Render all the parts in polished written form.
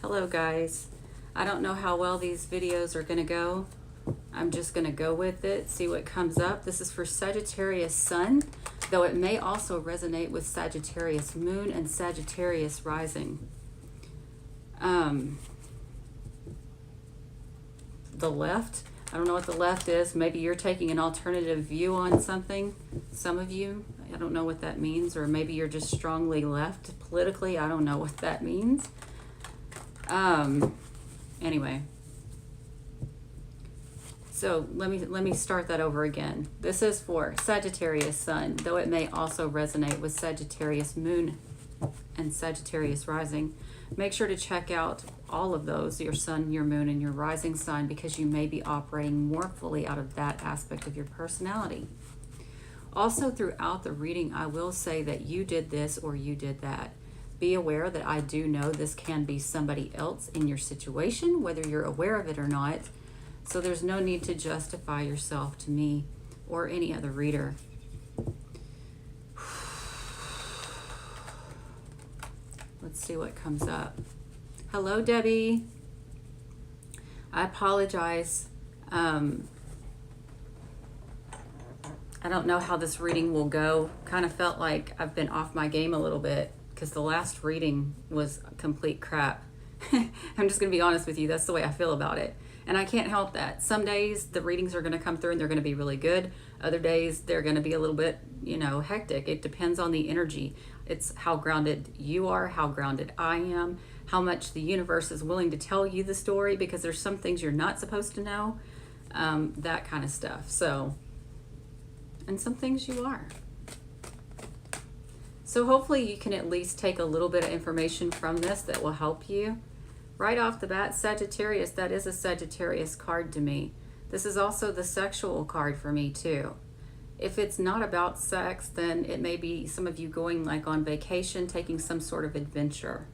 Hello guys. I don't know how well these videos are going to go. I'm just going to go with it, see what comes up. This is for Sagittarius Sun, though it may also resonate with Sagittarius Moon and Sagittarius Rising. The left, I don't know what the left is. Maybe you're taking an alternative view on something. Some of you, I don't know what that means. Or maybe you're just strongly left politically. I don't know what that means. Anyway, so let me start that over again. This is for Sagittarius Sun, though it may also resonate with Sagittarius Moon and Sagittarius Rising. Make sure to check out all of those, your Sun, your Moon, and your Rising sign, because you may be operating more fully out of that aspect of your personality. Also, throughout the reading, I will say that you did this or you did that. Be aware that I do know this can be somebody else in your situation, whether you're aware of it or not. So there's no need to justify yourself to me or any other reader. Let's see what comes up. Hello, Debbie. I apologize. I don't know how this reading will go. Kind of felt like I've been off my game a little bit, because the last reading was complete crap. I'm just going to be honest with you. That's the way I feel about it. And I can't help that. Some days the readings are going to come through and they're going to be really good. Other days they're going to be a little bit, hectic. It depends on the energy. It's how grounded you are, how grounded I am, how much the universe is willing to tell you the story, because there's some things you're not supposed to know, that kind of stuff. So, and some things you are. So hopefully you can at least take a little bit of information from this that will help you. Right off the bat, Sagittarius, that is a Sagittarius card to me. This is also the sexual card for me too. If it's not about sex, then it may be some of you going like on vacation, taking some sort of adventure.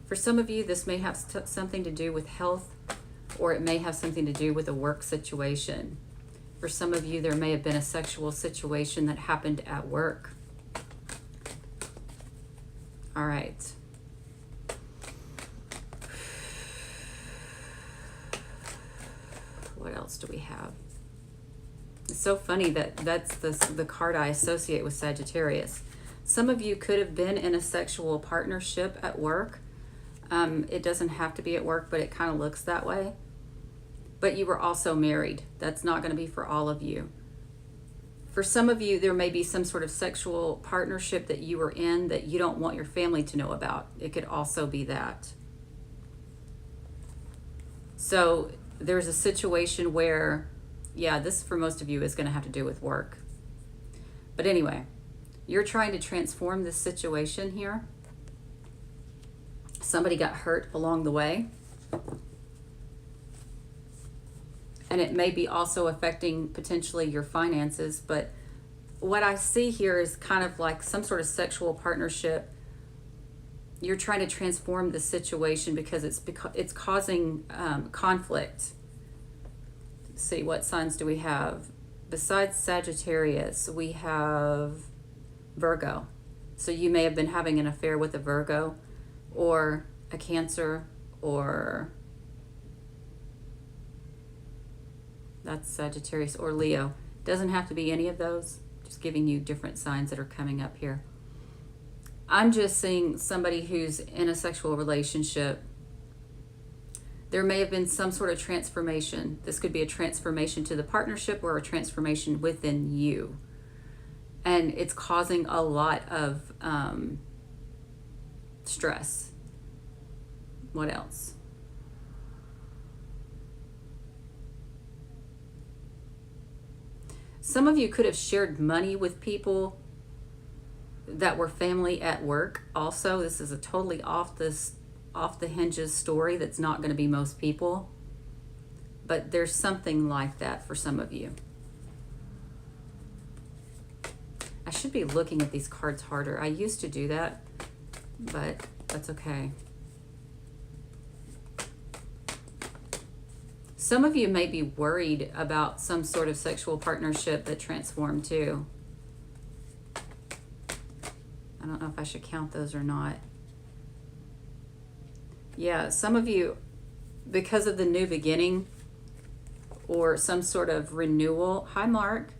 For some of you, this may have something to do with health, or it may have something to do with a work situation. For some of you, there may have been a sexual situation that happened at work. All right. What else do we have? It's so funny that that's the card I associate with Sagittarius. Some of you could have been in a sexual partnership at work. It doesn't have to be at work, but it kind of looks that way. But you were also married. That's not going to be for all of you. For some of you, there may be some sort of sexual partnership that you were in that you don't want your family to know about. It could also be that. So there's a situation where, yeah, this for most of you is going to have to do with work. But anyway, you're trying to transform this situation here. Somebody got hurt along the way. And it may be also affecting potentially your finances. But what I see here is kind of like some sort of sexual partnership. You're trying to transform the situation because it's causing conflict. Let's see, what signs do we have? Besides Sagittarius, we have Virgo. So you may have been having an affair with a Virgo, or a Cancer, or that's Sagittarius, or Leo. Doesn't have to be any of those. Just giving you different signs that are coming up here. I'm just seeing somebody who's in a sexual relationship. There may have been some sort of transformation. This could be a transformation to the partnership or a transformation within you. And it's causing a lot of stress. What else? Some of you could have shared money with people that were family at work. Also, this is a totally off the hinges story that's not going to be most people. But there's something like that for some of you. I should be looking at these cards harder. I used to do that, but that's okay. Some of you may be worried about some sort of sexual partnership that transformed too. I don't know if I should count those or not. Yeah, some of you, because of the new beginning or some sort of renewal, hi Mark,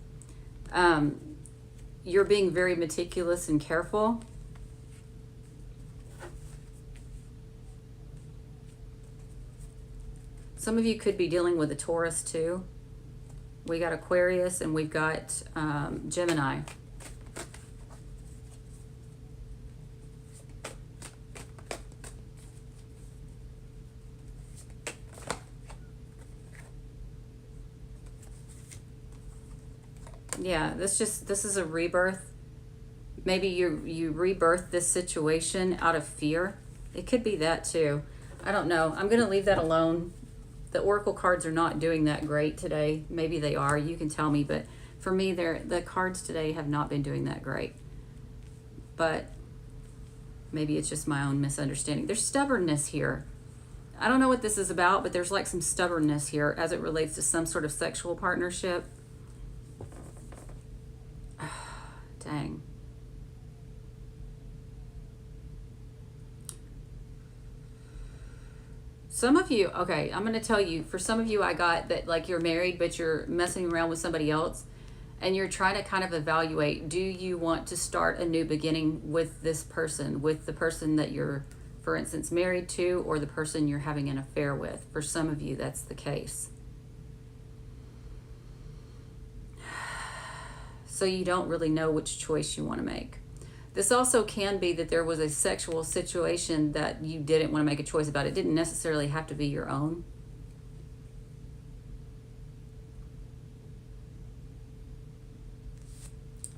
you're being very meticulous and careful. Some of you could be dealing with a Taurus too. We got Aquarius and we've got Gemini. Yeah, this is a rebirth. Maybe you rebirth this situation out of fear. It could be that too. I don't know. I'm going to leave that alone. The oracle cards are not doing that great today. Maybe they are. You can tell me, but for me, the cards today have not been doing that great. But maybe it's just my own misunderstanding. There's stubbornness here. I don't know what this is about, but there's like some stubbornness here as it relates to some sort of sexual partnership. Dang. Some of you, okay, I'm going to tell you, for some of you, I got that like you're married, but you're messing around with somebody else and you're trying to kind of evaluate, do you want to start a new beginning with this person, with the person that you're, for instance, married to, or the person you're having an affair with? For some of you, that's the case. So you don't really know which choice you want to make. This also can be that there was a sexual situation that you didn't want to make a choice about. It didn't necessarily have to be your own.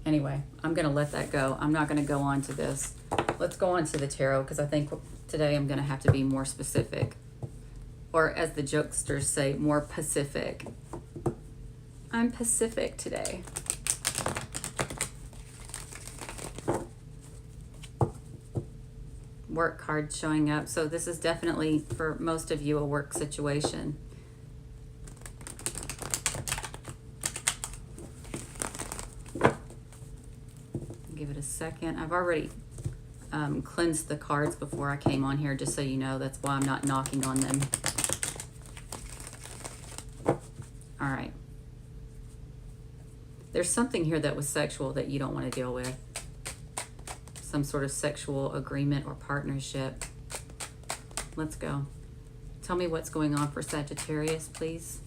Anyway, I'm going to let that go. I'm not going to go on to this. Let's go on to the tarot because I think today I'm going to have to be more specific. Or as the jokesters say, more Pacific. I'm Pacific today. Work card showing up. So this is definitely, for most of you, a work situation. Give it a second. I've already cleansed the cards before I came on here, just so you know. That's why I'm not knocking on them. All right. There's something here that was sexual that you don't want to deal with. Some sort of sexual agreement or partnership. Let's go. Tell me what's going on for Sagittarius, please.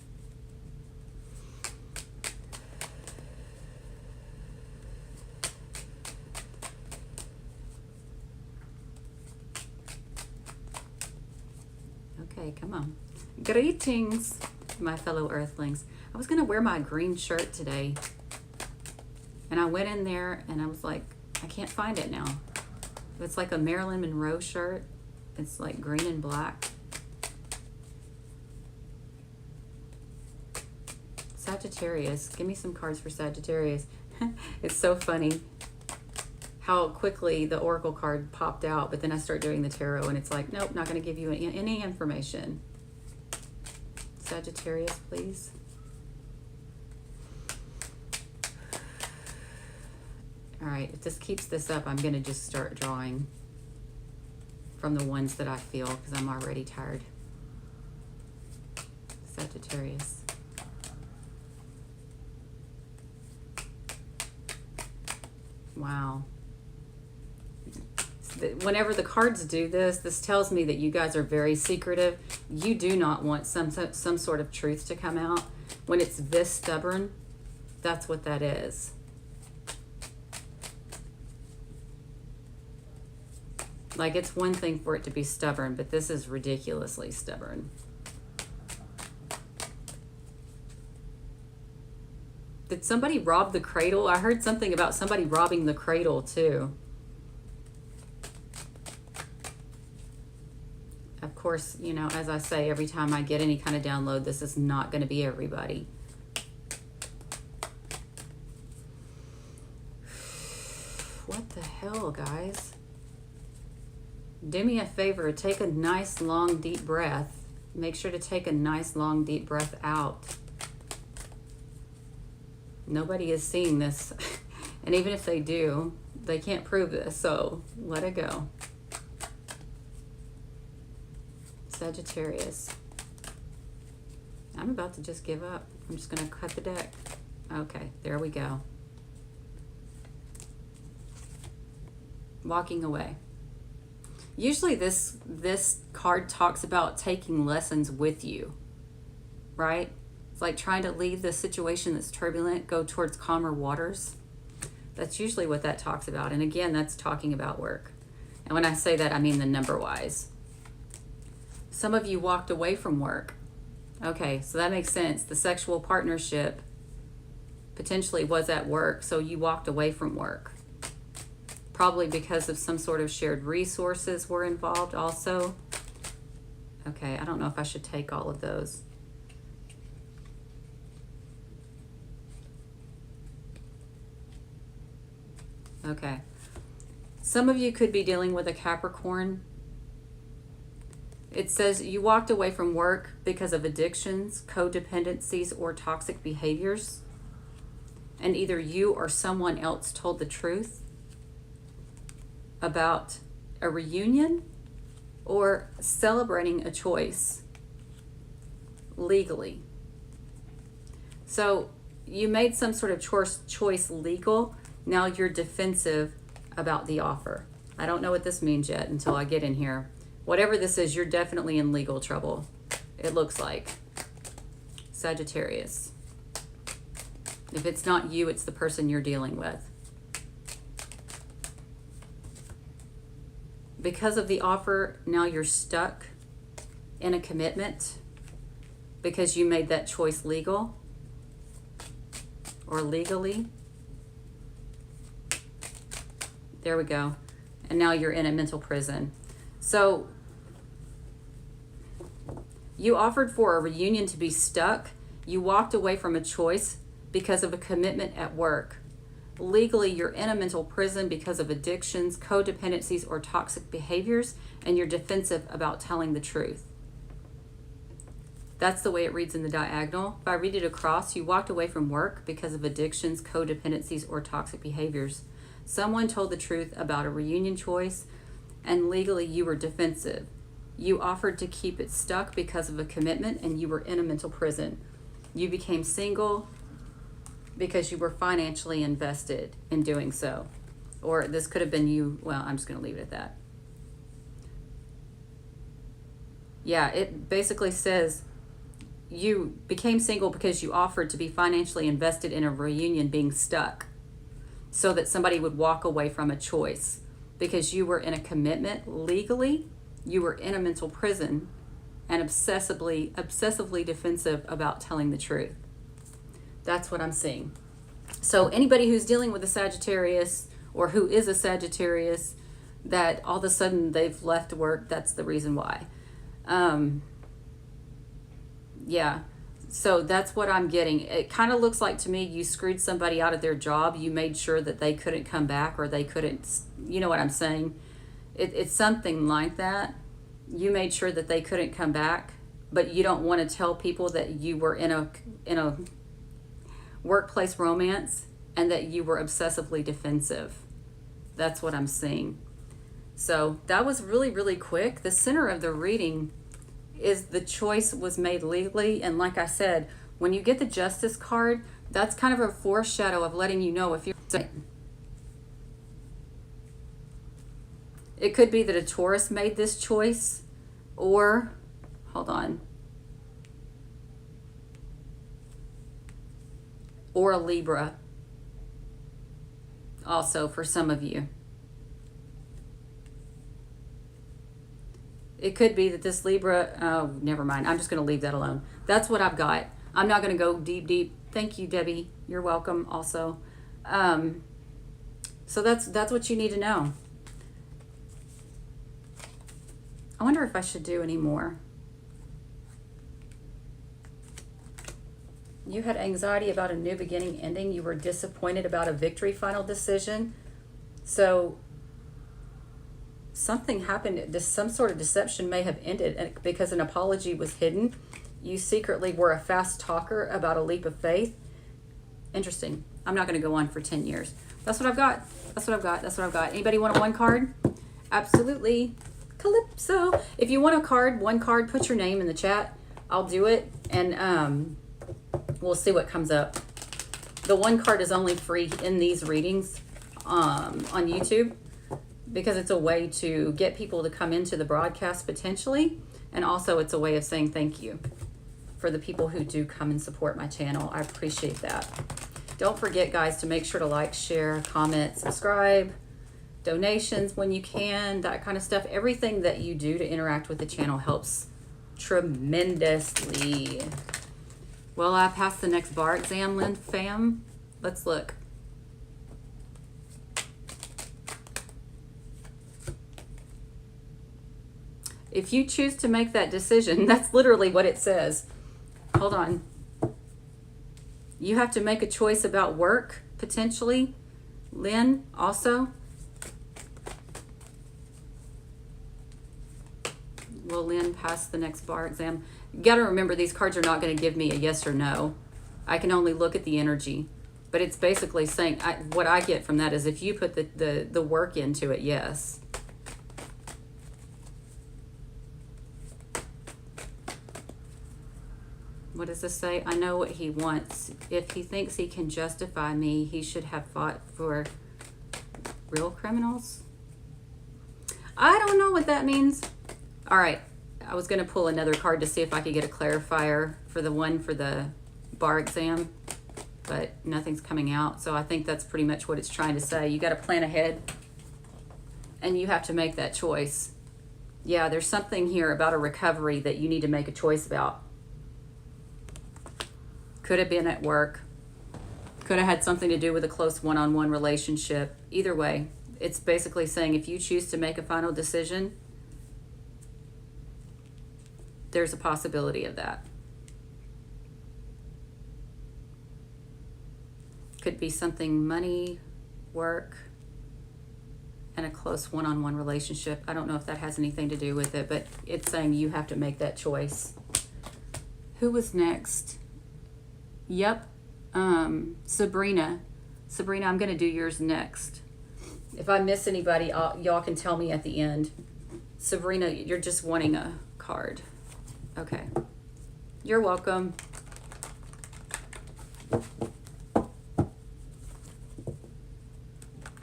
Okay, come on. Greetings, my fellow earthlings. I was going to wear my green shirt today, and I went in there and I was like, I can't find it now. It's like a Marilyn Monroe shirt. It's like green and black. Sagittarius. Give me some cards for Sagittarius. It's so funny how quickly the oracle card popped out, but then I start doing the tarot and it's like, nope, not going to give you any information. Sagittarius, please. All right, if this keeps this up, I'm going to just start drawing from the ones that I feel because I'm already tired. Sagittarius. Wow. Whenever the cards do this, this tells me that you guys are very secretive. You do not want some sort of truth to come out. When it's this stubborn, that's what that is. Like, it's one thing for it to be stubborn, but this is ridiculously stubborn. Did somebody rob the cradle? I heard something about somebody robbing the cradle too. Of course, you know, as I say, every time I get any kind of download, this is not going to be everybody. What the hell, guys? Do me a favor, take a nice long deep breath. Make sure to take a nice long deep breath out. Nobody is seeing this. And even if they do, they can't prove this, so let it go. Sagittarius. I'm about to just give up. I'm just going to cut the deck. Okay, there we go. Walking away. Usually this card talks about taking lessons with you, right? It's like trying to leave the situation that's turbulent, go towards calmer waters. That's usually what that talks about. And again, that's talking about work. And when I say that, I mean the number-wise. Some of you walked away from work. Okay, so that makes sense. The sexual partnership potentially was at work, so you walked away from work. Probably because of some sort of shared resources were involved also. Okay, I don't know if I should take all of those. Okay. Some of you could be dealing with a Capricorn. It says you walked away from work because of addictions, codependencies, or toxic behaviors. And either you or someone else told the truth about a reunion or celebrating a choice legally. So you made some sort of choice legal. Now you're defensive about the offer. I don't know what this means yet until I get in here. Whatever this is, you're definitely in legal trouble, it looks like. Sagittarius. If it's not you, it's the person you're dealing with. Because of the offer, now you're stuck in a commitment because you made that choice legal or legally. There we go. And now you're in a mental prison. So you offered for a reunion to be stuck. You walked away from a choice because of a commitment at work. Legally, you're in a mental prison because of addictions, codependencies, or toxic behaviors, and you're defensive about telling the truth. That's the way it reads in the diagonal. If I read it across, you walked away from work because of addictions, codependencies, or toxic behaviors. Someone told the truth about a reunion choice, and legally you were defensive. You offered to keep it stuck because of a commitment, and you were in a mental prison. You became single because you were financially invested in doing so. Or this could have been you. Well, I'm just going to leave it at that. Yeah, it basically says you became single because you offered to be financially invested in a reunion being stuck so that somebody would walk away from a choice. Because you were in a commitment legally, you were in a mental prison and obsessively defensive about telling the truth. That's what I'm seeing. So anybody who's dealing with a Sagittarius or who is a Sagittarius, that all of a sudden they've left work, that's the reason why. Yeah, so that's what I'm getting. It kind of looks like to me you screwed somebody out of their job. You made sure that they couldn't come back or they couldn't, you know what I'm saying? It's something like that. You made sure that they couldn't come back, but you don't want to tell people that you were in a workplace romance and that you were obsessively defensive. That's what I'm seeing. So that was really, really quick. The center of the reading is the choice was made legally. And like I said, when you get the Justice card, that's kind of a foreshadow of letting you know if you're... It could be that a Taurus made this choice, or, hold on, or a Libra also for some of you. It could be that this Libra, oh, never mind. I'm just going to leave that alone. That's what I've got. I'm not going to go deep. Thank you, Debbie. You're welcome also. So that's what you need to know. I wonder if I should do any more. You had anxiety about a new beginning ending. You were disappointed about a victory final decision. So something happened. Some sort of deception may have ended because an apology was hidden. You secretly were a fast talker about a leap of faith. Interesting. I'm not going to go on for 10 years. That's what I've got. That's what I've got. Anybody want a one card? Absolutely. Calypso. If you want a card, one card, put your name in the chat. I'll do it, and we'll see what comes up. The one card is only free in these readings on YouTube, because it's a way to get people to come into the broadcast potentially, and also it's a way of saying thank you for the people who do come and support my channel. I appreciate that. Don't forget, guys, to make sure to like, share, comment, subscribe, donations when you can, that kind of stuff. Everything that you do to interact with the channel helps tremendously. Well, I passed the next bar exam, Lynn fam. Let's look. If you choose to make that decision, that's literally what it says. Hold on. You have to make a choice about work, potentially. Lynn, also. Will Lynn pass the next bar exam? You got to remember, these cards are not going to give me a yes or no. I can only look at the energy. But it's basically saying, what I get from that is if you put the work into it, yes. What does this say? I know what he wants. If he thinks he can justify me, he should have fought for real criminals. I don't know what that means. All right. I was going to pull another card to see if I could get a clarifier for the one for the bar exam, but nothing's coming out. So I think that's pretty much what it's trying to say. You got to plan ahead, and you have to make that choice. Yeah, there's something here about a recovery that you need to make a choice about. Could have been at work. Could have had something to do with a close one-on-one relationship. Either way, it's basically saying if you choose to make a final decision, there's a possibility of that. Could be something money, work, and a close one-on-one relationship. I don't know if that has anything to do with it, but it's saying you have to make that choice. Who was next? Yep. Sabrina. Sabrina, I'm going to do yours next. If I miss anybody, y'all can tell me at the end. Sabrina, you're just wanting a card. Okay. You're welcome.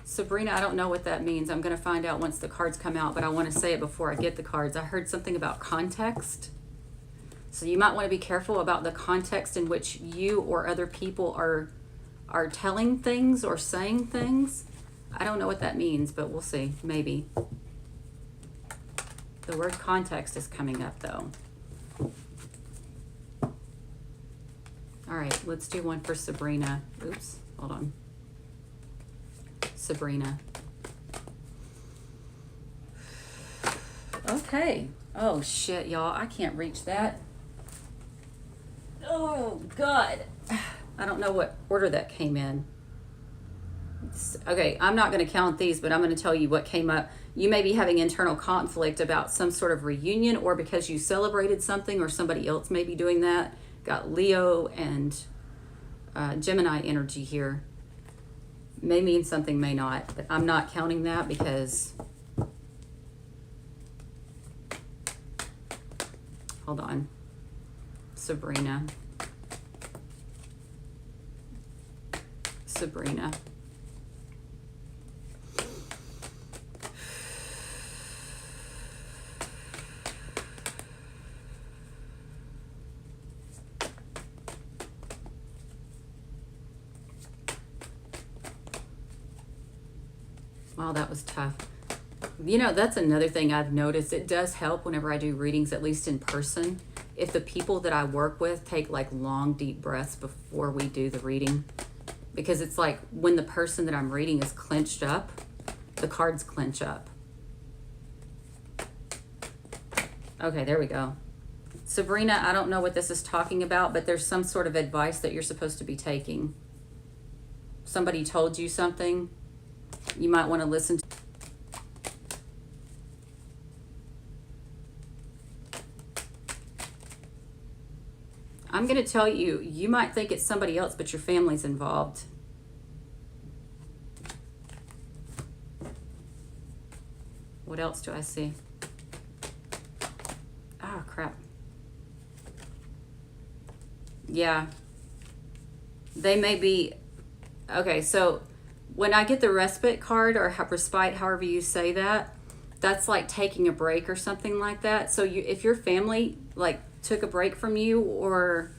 Sabrina, I don't know what that means. I'm going to find out once the cards come out, but I want to say it before I get the cards. I heard something about context. So you might want to be careful about the context in which you or other people are telling things or saying things. I don't know what that means, but we'll see. Maybe. The word context is coming up, though. All right, let's do one for Sabrina. Oops, hold on. Sabrina. Okay. Oh, shit, y'all. I can't reach that. Oh, God. I don't know what order that came in. Okay, I'm not going to count these, but I'm going to tell you what came up. You may be having internal conflict about some sort of reunion, or because you celebrated something, or somebody else may be doing that. Got Leo and Gemini energy here. May mean something, may not, but I'm not counting that because... Hold on. Sabrina. Sabrina. Wow, that was tough. You know, that's another thing I've noticed. It does help whenever I do readings, at least in person, if the people that I work with take like long, deep breaths before we do the reading. Because it's like when the person that I'm reading is clenched up, the cards clench up. Okay, there we go. Sabrina, I don't know what this is talking about, but there's some sort of advice that you're supposed to be taking. Somebody told you something. You might want to listen to. I'm going to tell you, you might think it's somebody else, but your family's involved. What else do I see? crap. Yeah. They may be, okay, so when I get the respite card or respite, however you say that, that's like taking a break or something like that. So if your family like took a break from you or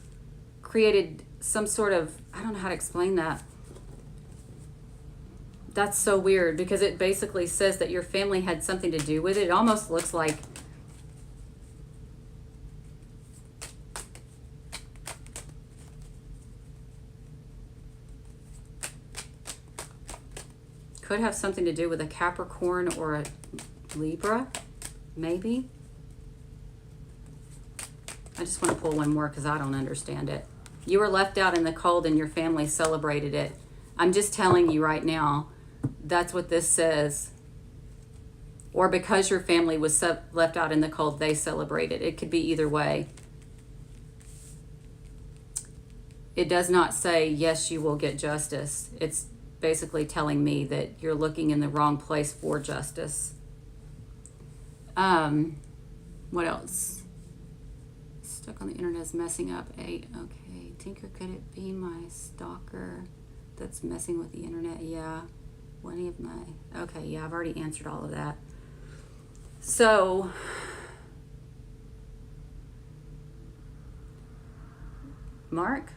created some sort of, I don't know how to explain that. That's so weird because it basically says that your family had something to do with it. It almost looks like could have something to do with a Capricorn or a Libra, maybe. I just want to pull one more because I don't understand it. You were left out in the cold and your family celebrated it. I'm just telling you right now, that's what this says. Or because your family was left out in the cold, they celebrated. It could be either way. It does not say, yes, you will get justice. It's basically telling me that you're looking in the wrong place for justice. What else? Stuck on the internet is messing up. Okay, Tinker, could it be my stalker that's messing with the internet? Yeah. One of my, okay, yeah, I've already answered all of that. So, Mark,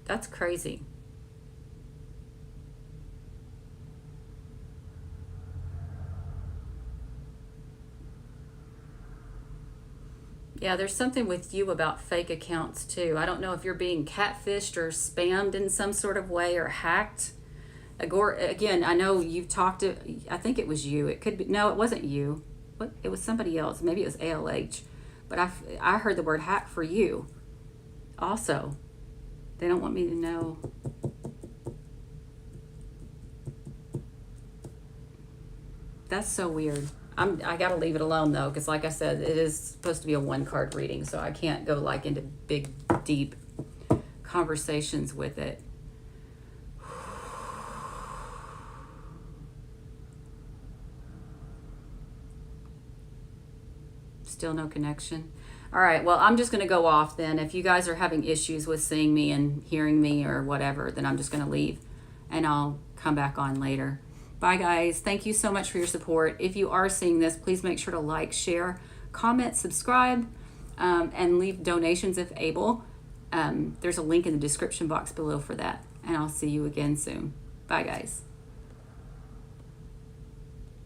that's crazy. Yeah, there's something with you about fake accounts too. I don't know if you're being catfished or spammed in some sort of way or hacked. Again, I know you've talked to, I think it was you. It could be, no, it wasn't you. What? It was somebody else. Maybe it was ALH. But I heard the word hack for you also. They don't want me to know. That's so weird. I gotta leave it alone though, because like I said, it is supposed to be a one card reading, so I can't go like into big, deep conversations with it. Still no connection. All right, well, I'm just gonna go off then. If you guys are having issues with seeing me and hearing me or whatever, then I'm just gonna leave and I'll come back on later. Bye guys. Thank you so much for your support. If you are seeing this, please make sure to like, share, comment, subscribe, and leave donations if able. There's a link in the description box below for that. And I'll see you again soon. Bye guys.